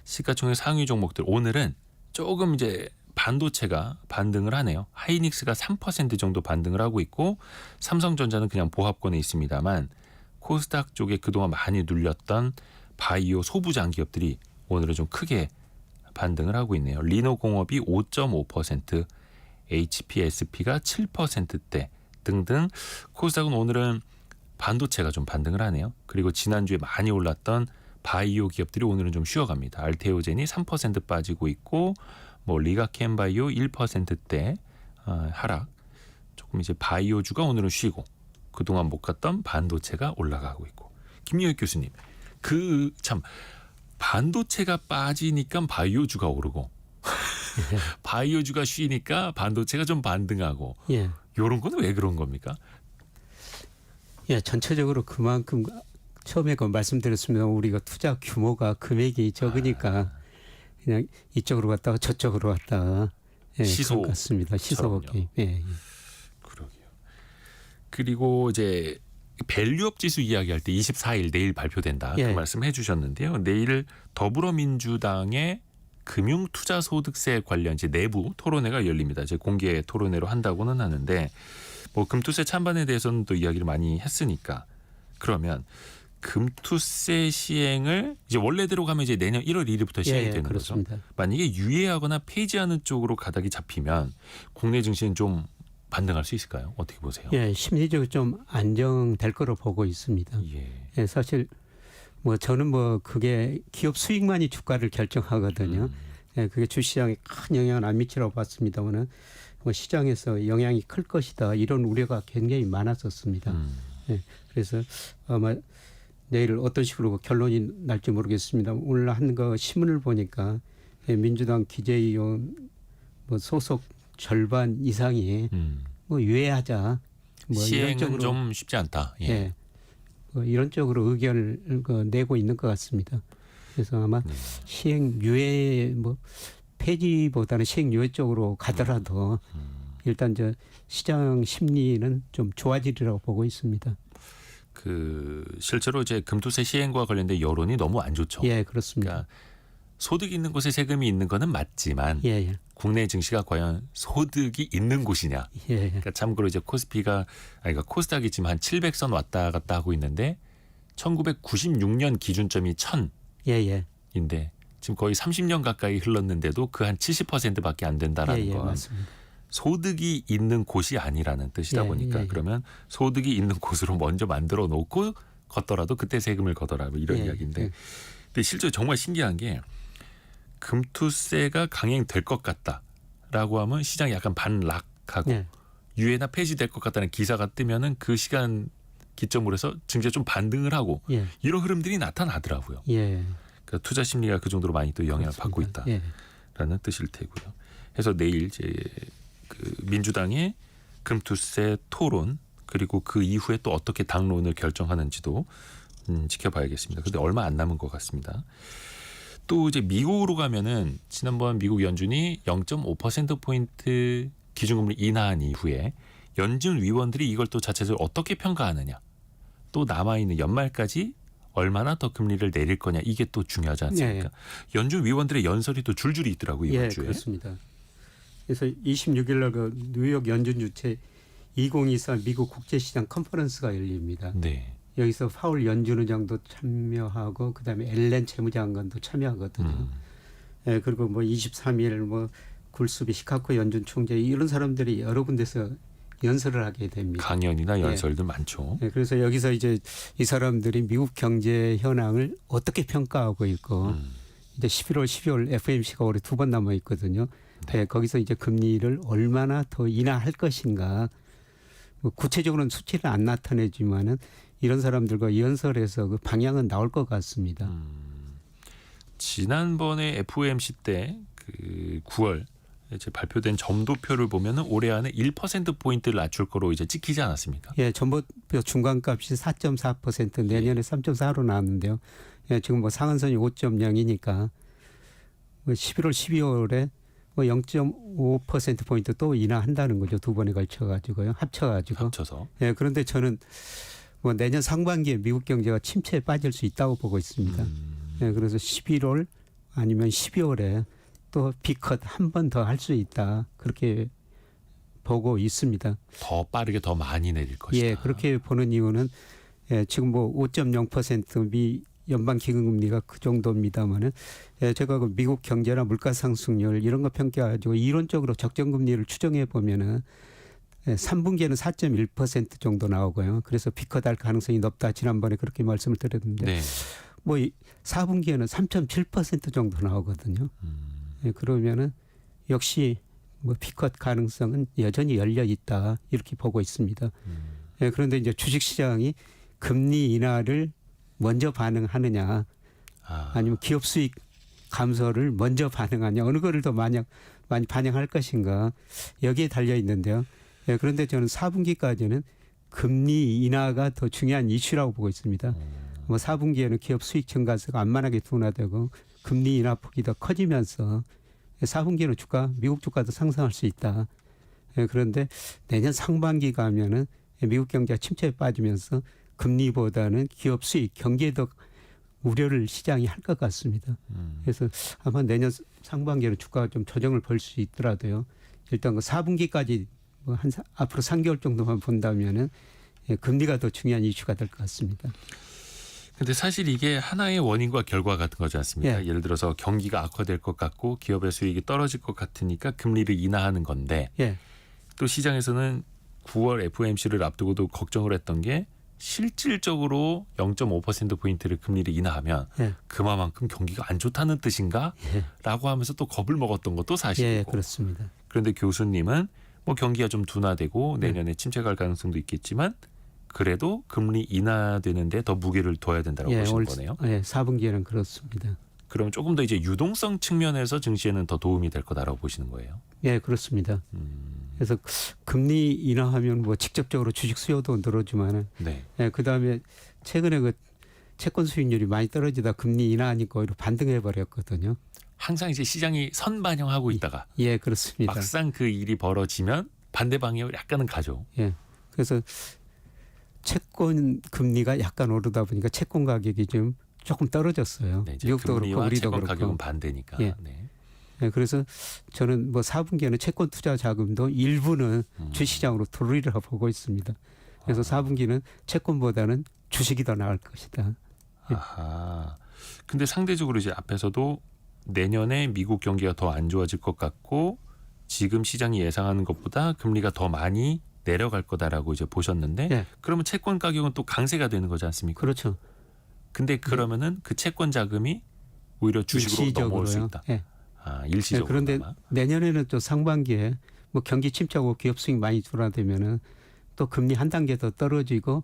시가총액 상위 종목들 오늘은 조금 이제 반도체가 반등을 하네요. 하이닉스가 3% 정도 반등을 하고 있고 삼성전자는 그냥 보합권에 있습니다만 코스닥 쪽에 그동안 많이 눌렸던 바이오 소부장 기업들이 오늘은 좀 크게 반등을 하고 있네요. 리노공업이 5.5%, HPSP가 7%대 등등 코스닥은 오늘은 반도체가 좀 반등을 하네요. 그리고 지난주에 많이 올랐던 바이오 기업들이 오늘은 좀 쉬어갑니다. 알테오젠이 3% 빠지고 있고 뭐 리가켄바이오 1%대 하락. 조금 이제 바이오주가 오늘은 쉬고 그동안 못 갔던 반도체가 올라가고 있고. 김유혁 교수님, 그 참 반도체가 빠지니까 바이오주가 오르고 바이오주가 쉬니까 반도체가 좀 반등하고 예. 이런 건 왜 그런 겁니까? 예, 전체적으로 그만큼 처음에 그 말씀드렸습니다. 우리가 투자 규모가 금액이 적으니까 그냥 이쪽으로 갔다가 저쪽으로 갔다가 예, 시소 그런 것 같습니다. 시소업계. 예. 그러게요. 그리고 이제 밸류업 지수 이야기할 때 24일 내일 발표된다. 예. 그 말씀해 주셨는데요. 내일 더불어민주당의 금융투자소득세 관련 이제 내부 토론회가 열립니다. 이제 공개 토론회로 한다고는 하는데 뭐 금투세 찬반에 대해서는 또 이야기를 많이 했으니까 그러면 금투세 시행을 이제 원래대로 가면 이제 내년 1월 1일부터 시행이 되는 그렇습니다. 거죠. 만약에 유예하거나 폐지하는 쪽으로 가닥이 잡히면 국내 증시는 좀 반등할 수 있을까요? 어떻게 보세요? 예, 심리적으로 좀 안정될 거로 보고 있습니다. 예. 예, 사실 뭐 저는 뭐 그게 기업 수익만이 주가를 결정하거든요. 예, 그게 주시장에 큰 영향을 안 미치라고 봤습니다만은 뭐 시장에서 영향이 클 것이다 이런 우려가 굉장히 많았었습니다. 예, 그래서 아마 내일 어떤 식으로 결론이 날지 모르겠습니다. 오늘 한 거 신문을 보니까 예, 민주당 기재위원 뭐 소속 절반 이상이 뭐 유예하자 뭐 이런 시행은 쪽으로 좀 쉽지 않다. 예. 예. 이런 쪽으로 의견을 내고 있는 것 같습니다. 그래서 아마 시행 유예 뭐 폐지보다는 시행 유예 쪽으로 가더라도 일단 저 시장 심리는 좀 좋아지리라고 보고 있습니다. 실제로 이제 금투세 시행과 관련된 여론이 너무 안 좋죠. 예, 그렇습니다. 그러니까 소득이 있는 곳에 세금이 있는 거는 맞지만 예, 예. 국내 증시가 과연 소득이 있는 곳이냐. 예, 예. 그러니까 참고로 이제 그러니까 코스닥이 지금 한 700선 왔다 갔다 하고 있는데 1996년 기준점이 예, 예. 1000인데 지금 거의 30년 가까이 흘렀는데도 그 한 70%밖에 안 된다라는 예, 예, 건 맞습니다. 소득이 있는 곳이 아니라는 뜻이다 예, 보니까 예, 예. 그러면 소득이 있는 곳으로 먼저 만들어 놓고 걷더라도 그때 세금을 걷어라 뭐 이런 예, 이야기인데 예. 근데 실제로 정말 신기한 게 금투세가 강행될 것 같다라고 하면 시장이 약간 반락하고 예. 유예나 폐지될 것 같다는 기사가 뜨면은 그 시간 기점으로 해서 증시가 좀 반등을 하고 예. 이런 흐름들이 나타나더라고요. 예. 그러니까 투자 심리가 그 정도로 많이 또 영향을 받고 그렇습니다. 예. 있다라는 뜻일 테고요. 그래서 내일 이제 민주당의 금투세 토론 그리고 그 이후에 또 어떻게 당론을 결정하는지도 지켜봐야겠습니다. 근데 얼마 안 남은 것 같습니다. 또 이제 미국으로 가면은 지난번 미국 연준이 0.5%포인트 기준금리 인하한 이후에 연준 위원들이 이걸 또 자체적으로 어떻게 평가하느냐 또 남아있는 연말까지 얼마나 더 금리를 내릴 거냐 이게 또 중요하지 않습니까? 연준 위원들의 연설이 또 줄줄이 있더라고요 이번 주에. 그렇습니다. 그래서 26일 날 그 뉴욕 연준 주최 2024 미국 국제시장 컨퍼런스가 열립니다. 네. 여기서 파울 연준 의장도 참여하고 그다음에 엘렌 재무장관도 참여하거든요. 예, 그리고 뭐 23일 뭐 굴스비 시카고 연준 총재 이런 사람들이 여러 군데서 연설을 하게 됩니다. 강연이나 연설들 많죠. 예, 그래서 여기서 이제 이 사람들이 미국 경제 현황을 어떻게 평가하고 있고 이제 11월, 12월 FOMC가 올해 2번 남아 있거든요. 네. 거기서 이제 금리를 얼마나 더 인하할 것인가. 뭐 구체적으로는 수치를 안 나타내지만은 이런 사람들과 연설에서 그 방향은 나올 것 같습니다. 지난번에 FOMC 때 그 9월 이제 발표된 점도표를 보면은 올해 안에 1% 포인트를 낮출 거로 이제 찍히지 않았습니까? 예, 전보표 중간값이 4.4% 내년에 3.4로 나왔는데요. 예, 지금 뭐 상한선이 5.0이니까 11월, 12월에 뭐 0.5% 포인트 또 인하한다는 거죠. 두 번에 걸쳐 가지고요. 합쳐서. 예, 그런데 저는 뭐 내년 상반기에 미국 경제가 침체에 빠질 수 있다고 보고 있습니다. 예, 그래서 11월 아니면 12월에 또 B컷 한 번 더 할 수 있다. 그렇게 보고 있습니다. 더 빠르게 더 많이 내릴 것이다. 예, 그렇게 보는 이유는 예, 지금 뭐 5.0% 연방 기금금리가 그 정도입니다만은 예, 제가 그 미국 경제나 물가 상승률 이런 거 평가가지고 이론적으로 적정금리를 추정해 보면은 3분기에는 4.1% 정도 나오고요. 그래서 B컷 할 가능성이 높다. 지난번에 그렇게 말씀을 드렸는데 네. 뭐 4분기에는 3.7% 정도 나오거든요. 예, 그러면은 역시 뭐 B컷 가능성은 여전히 열려 있다. 이렇게 보고 있습니다. 예, 그런데 이제 주식시장이 금리 인하를 먼저 반응하느냐 아니면 기업 수익 감소를 먼저 반응하냐 어느 거를 더 많이 반영할 것인가 여기에 달려 있는데요. 예, 그런데 저는 4분기까지는 금리 인하가 더 중요한 이슈라고 보고 있습니다. 뭐 4분기에는 기업 수익 증가세가 완만하게 둔화되고 금리 인하 폭이 더 커지면서 4분기에는 미국 주가도 상승할 수 있다. 예, 그런데 내년 상반기 가면은 미국 경제가 침체에 빠지면서 금리보다는 기업 수익 경기에 더 우려를 시장이 할 것 같습니다. 그래서 아마 내년 상반기에는 주가가 좀 조정을 볼 수 있더라도요. 일단 그 4분기까지 뭐 앞으로 3개월 정도만 본다면은 예, 금리가 더 중요한 이슈가 될 것 같습니다. 근데 사실 이게 하나의 원인과 결과 같은 거지 않습니까? 예. 예를 들어서 경기가 악화될 것 같고 기업의 수익이 떨어질 것 같으니까 금리를 인하하는 건데 예. 또 시장에서는 9월 FOMC를 앞두고도 걱정을 했던 게 실질적으로 0.5%포인트를 금리를 인하하면 예. 그만큼 경기가 안 좋다는 뜻인가? 라고 하면서 또 겁을 먹었던 것도 사실이고. 예, 그렇습니다. 그런데 교수님은 뭐 경기가 좀 둔화되고 내년에 침체가 갈 가능성도 있겠지만 그래도 금리 인하되는데 더 무게를 둬야 된다고 보시는 거네요. 예, 4분기에는 그렇습니다. 그럼 조금 더 이제 유동성 측면에서 증시에는 더 도움이 될 거다라고 보시는 거예요. 예, 그렇습니다. 그래서 금리 인하하면 뭐 직접적으로 주식 수요도 늘어지만은 네. 예, 그다음에 최근에 그 채권 수익률이 많이 떨어지다 금리 인하하니까 오히려 반등해 버렸거든요. 항상 이제 시장이 선반영하고 있다가 예, 그렇습니다. 막상 그 일이 벌어지면 반대 방향으로 약간은 가죠. 예. 그래서 채권 금리가 약간 오르다 보니까 채권 가격이 좀 조금 떨어졌어요. 네, 이제 미국도 그렇고 금리와 우리도 채권 그렇고. 가격은 반대니까. 예. 네. 네, 그래서 저는 뭐 4분기에는 채권 투자 자금도 일부는 주시장으로 돌리리라 보고 있습니다. 그래서 4분기는 채권보다는 주식이 더 나을 것이다. 아하. 근데 상대적으로 이제 앞에서도 내년에 미국 경기가 더 안 좋아질 것 같고 지금 시장이 예상하는 것보다 금리가 더 많이 내려갈 거다라고 이제 보셨는데 예. 그러면 채권 가격은 또 강세가 되는 거지 않습니까? 그렇죠. 근데 그러면은 그 채권 자금이 오히려 주식으로 넘어올 수 일시적으로요. 있다. 예. 아, 네, 일시적으로. 그런데 내년에는 또 상반기에 뭐 경기 침체하고 기업 수익 많이 줄어들면은 또 금리 한 단계 더 떨어지고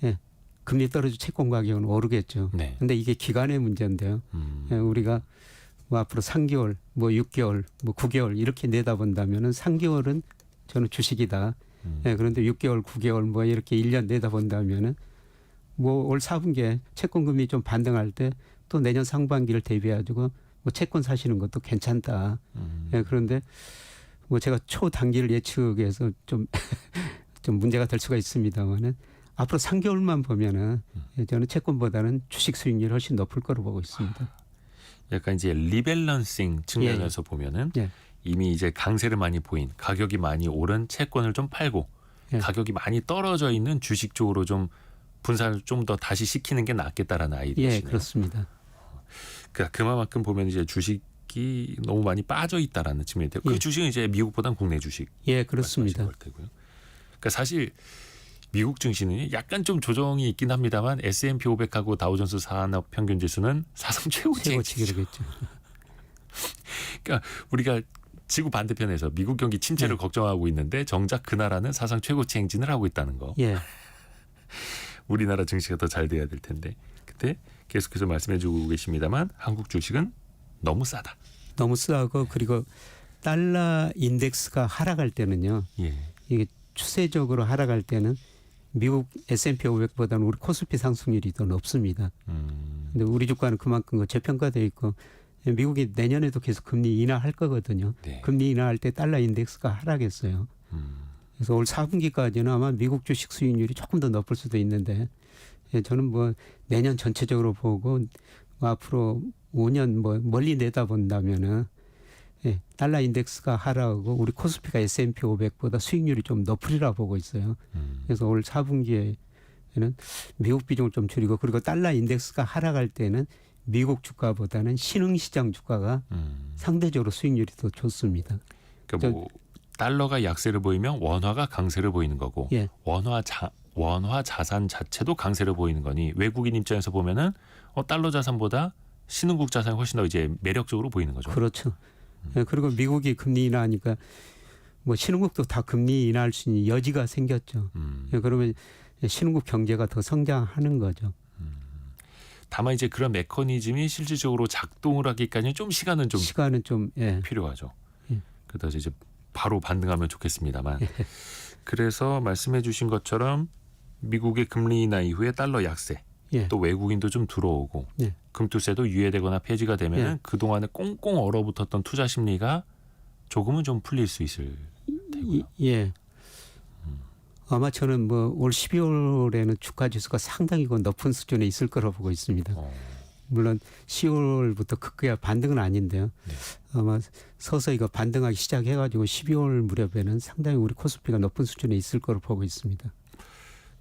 예. 금리 떨어지고 채권 가격은 오르겠죠. 네. 근데 이게 기간의 문제인데요. 예, 우리가 뭐 앞으로 3개월, 뭐 6개월, 뭐 9개월 이렇게 내다본다면은 3개월은 저는 주식이다. 예, 그런데 6개월, 9개월 뭐 이렇게 1년 내다본다면은 뭐 올 4분기에 채권 금리 좀 반등할 때 또 내년 상반기를 대비해가지고 뭐 채권 사시는 것도 괜찮다. 예, 그런데 뭐 제가 초단기를 예측해서 좀 좀 문제가 될 수가 있습니다만은 앞으로 3개월만 보면은 저는 채권보다는 주식 수익률이 훨씬 높을 거로 보고 있습니다. 약간 이제 리밸런싱 측면에서 예. 보면은 예. 이미 이제 강세를 많이 보인 가격이 많이 오른 채권을 좀 팔고 예. 가격이 많이 떨어져 있는 주식 쪽으로 좀 분산을 좀 더 다시 시키는 게 낫겠다라는 아이디어시네요. 예, 그렇습니다. 그만큼 보면 이제 주식이 너무 많이 빠져 있다라는 측면이 돼요. 그 예. 주식은 이제 미국보다는 국내 주식 예, 그렇습니다. 말씀하신 걸 테고요. 그러니까 사실 미국 증시는 약간 좀 조정이 있긴 합니다만 S&P 500하고 다우존스 산업 평균 지수는 사상 최고치겠죠. 최고치기로겠죠. 그러니까 우리가 지구 반대편에서 미국 경기 침체를 네. 걱정하고 있는데 정작 그 나라는 사상 최고치 행진을 하고 있다는 거. 예, 우리나라 증시가 더 잘 돼야 될 텐데. 근데 계속해서 말씀해주고 계십니다만 한국 주식은 너무 싸다. 너무 싸고 그리고 달러 인덱스가 하락할 때는요. 예. 이게 추세적으로 하락할 때는 미국 S&P 500보다는 우리 코스피 상승률이 더 높습니다. 근데 우리 주가는 그만큼 저평가되어 있고 미국이 내년에도 계속 금리 인하할 거거든요. 네. 금리 인하할 때 달러 인덱스가 하락했어요. 그래서 올 4분기까지는 아마 미국 주식 수익률이 조금 더 높을 수도 있는데 예, 저는 뭐 내년 전체적으로 보고 뭐 앞으로 5년 뭐 멀리 내다본다면은 예, 달러 인덱스가 하락하고 우리 코스피가 S&P 500보다 수익률이 좀 높으리라 보고 있어요. 그래서 올 4분기에는 미국 비중을 좀 줄이고 그리고 달러 인덱스가 하락할 때는 미국 주가보다는 신흥시장 주가가 상대적으로 수익률이 더 좋습니다. 그러니까 뭐 달러가 약세를 보이면 원화가 강세를 보이는 거고 예. 원화 자산 자체도 강세를 보이는 거니 외국인 입장에서 보면은 달러 자산보다 신흥국 자산이 훨씬 더 이제 매력적으로 보이는 거죠. 그렇죠. 예, 그리고 미국이 금리 인하하니까 뭐 신흥국도 다 금리 인하할 수 있는 여지가 생겼죠. 예, 그러면 신흥국 경제가 더 성장하는 거죠. 다만 이제 그런 메커니즘이 실질적으로 작동을 하기까지는 좀 시간은 좀 시간은 좀 예. 필요하죠. 예. 그래서 이제 바로 반등하면 좋겠습니다만. 그래서 말씀해 주신 것처럼 미국의 금리 인하 이후에 달러 약세 예. 또 외국인도 좀 들어오고 예. 금투세도 유예되거나 폐지가 되면 예. 그동안에 꽁꽁 얼어붙었던 투자 심리가 조금은 좀 풀릴 수 있을 테고요. 예. 아마 저는 뭐 올 12월에는 주가 지수가 상당히 높은 수준에 있을 거라고 보고 있습니다. 물론 10월부터 크게 반등은 아닌데요. 네. 아마 서서히 반등하기 시작해가지고 12월 무렵에는 상당히 우리 코스피가 높은 수준에 있을 거로 보고 있습니다.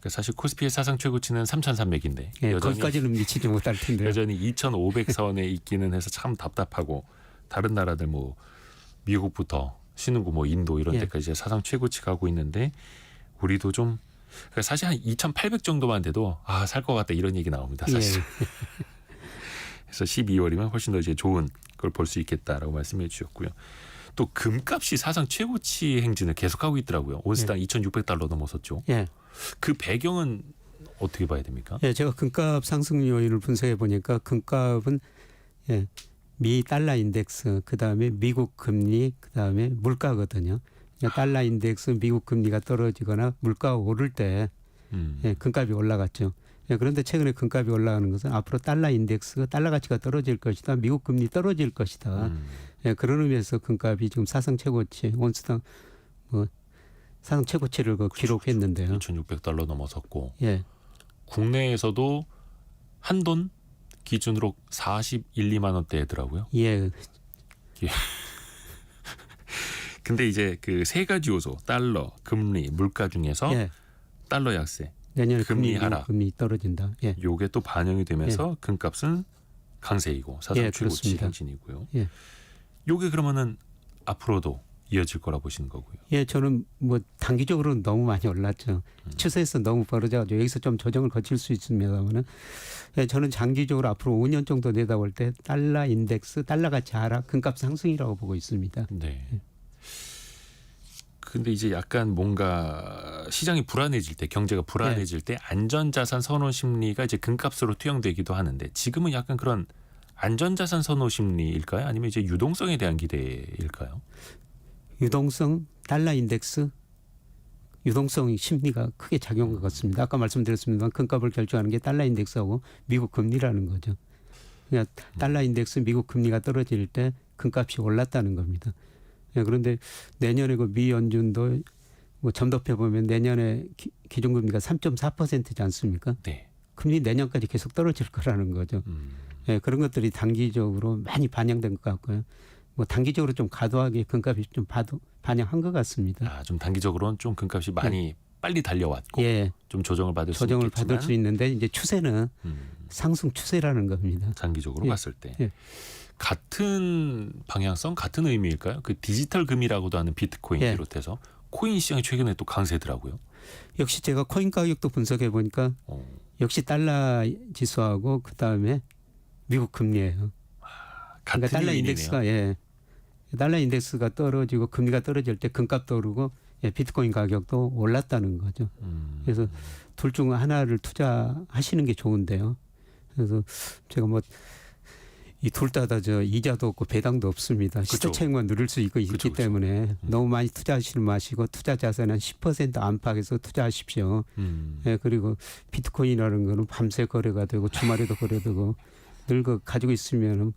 그러니까 사실 코스피의 사상 최고치는 3,300인데 예, 여전히 거기까지는 미치지 못할 텐데요. 여전히 2,500선에 있기는 해서 참 답답하고 다른 나라들 뭐 미국부터 신흥국 뭐 인도 이런 예. 데까지 이제 사상 최고치 가고 있는데 우리도 좀 그러니까 사실 한 2,800 정도만 돼도 살 것 같다 이런 얘기 나옵니다. 사실. 예. 그래서 12월이면 훨씬 더 이제 좋은 걸 볼 수 있겠다라고 말씀해 주셨고요. 또 금값이 사상 최고치 행진을 계속하고 있더라고요. 온스당 2,600달러 넘어섰죠. 예. 그 배경은 어떻게 봐야 됩니까? 예, 제가 금값 상승 요인을 분석해 보니까 금값은 예, 미 달러 인덱스, 그 다음에 미국 금리, 그 다음에 물가거든요. 그러니까 달러 인덱스, 미국 금리가 떨어지거나 물가가 오를 때 예, 금값이 올라갔죠. 예, 그런데 최근에 금값이 올라가는 것은 앞으로 달러 인덱스, 달러 가치가 떨어질 것이다. 미국 금리 떨어질 것이다. 예, 그런 의미에서 금값이 지금 사상 최고치, 온스당 뭐 사상 최고치를 기록했는데요. 2,600달러 넘어섰고 예, 국내에서도 한돈 기준으로 41, 2만 원대더라고요. 예, 근데 이제 그 세 가지 요소 달러, 금리, 물가 중에서 예. 달러 약세 내년에 금리 금리 하락. 금리 떨어진다. 예, 요게 또 반영이 되면서 금값은 강세이고 사상 예, 최고치 그렇습니다. 행진이고요. 예. 요게 그러면은 앞으로도 이어질 거라 보시는 거고요. 예, 저는 뭐 단기적으로는 너무 많이 올랐죠. 추세에서 너무 벌어져가지고 여기서 좀 조정을 거칠 수 있습니다만은, 예, 저는 장기적으로 앞으로 5년 정도 내다볼 때 달러 인덱스, 달러 가치 하락, 금값 상승이라고 보고 있습니다. 네. 근데 이제 약간 뭔가 시장이 불안해질 때, 경제가 불안해질 때 안전자산 선호 심리가 이제 금값으로 투영되기도 하는데 지금은 약간 그런 안전자산 선호 심리일까요? 아니면 이제 유동성에 대한 기대일까요? 유동성, 달러 인덱스, 유동성 심리가 크게 작용한 것 같습니다. 아까 말씀드렸습니다만 금값을 결정하는 게 달러 인덱스하고 미국 금리라는 거죠. 그러니까 달러 인덱스, 미국 금리가 떨어질 때 금값이 올랐다는 겁니다. 예, 그런데 내년에 그 미 연준도 뭐 점도표 보면 내년에 기준금리가 3.4%지 않습니까? 네. 금리 내년까지 계속 떨어질 거라는 거죠. 예, 그런 것들이 단기적으로 많이 반영된 것 같고요. 뭐 단기적으로 좀 과도하게 금값이 좀 반영한 것 같습니다. 아, 좀 단기적으로는 좀 금값이 많이 빨리 달려왔고 예, 좀 조정을 받을 수 조정을 있겠지만 받을 수 있는데 이제 추세는 상승 추세라는 겁니다. 장기적으로 예. 봤을 때 예. 같은 방향성, 같은 의미일까요? 그 디지털 금이라고도 하는 비트코인 예. 비롯해서 코인 시장이 최근에 또 강세더라고요. 역시 제가 코인 가격도 분석해 보니까 어, 역시 달러 지수하고 그 다음에 미국 금리예요. 같은 그러니까 달러 요인이네요. 인덱스가 달러 인덱스가 떨어지고 금리가 떨어질 때 금값도 오르고 비트코인 가격도 올랐다는 거죠. 그래서 둘 중 하나를 투자하시는 게 좋은데요. 그래서 제가 뭐 이 둘 다 저 이자도 없고 배당도 없습니다. 시세 그쵸. 차익만 누릴 수 있기 그쵸. 때문에 너무 많이 투자하시는 마시고 투자 자산은 10% 안팎에서 투자하십시오. 예, 그리고 비트코인이라는 거는 밤새 거래가 되고 주말에도 거래되고 늘 그 가지고 있으면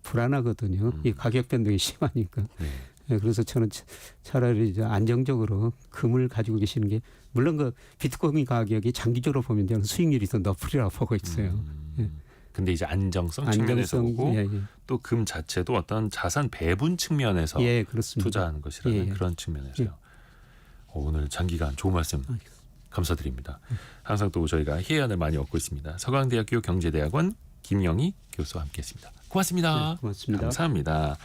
불안하거든요. 이 가격 변동이 심하니까. 네. 예, 그래서 저는 차라리 이제 안정적으로 금을 가지고 계시는 게 물론 그 비트코인 가격이 장기적으로 보면 저는 수익률이 더 높으리라고 보고 있어요. 근데 이제 안정성 측면에서 보고 예, 또 금 자체도 어떤 자산 배분 측면에서 예, 그렇습니다. 투자하는 것이라는 예, 예. 그런 측면에서요. 오늘 장기간 좋은 말씀 감사드립니다. 항상 또 저희가 희애안을 많이 얻고 있습니다. 서강대학교 경제대학원 김영희 교수와 함께했습니다. 고맙습니다. 네, 고맙습니다. 감사합니다.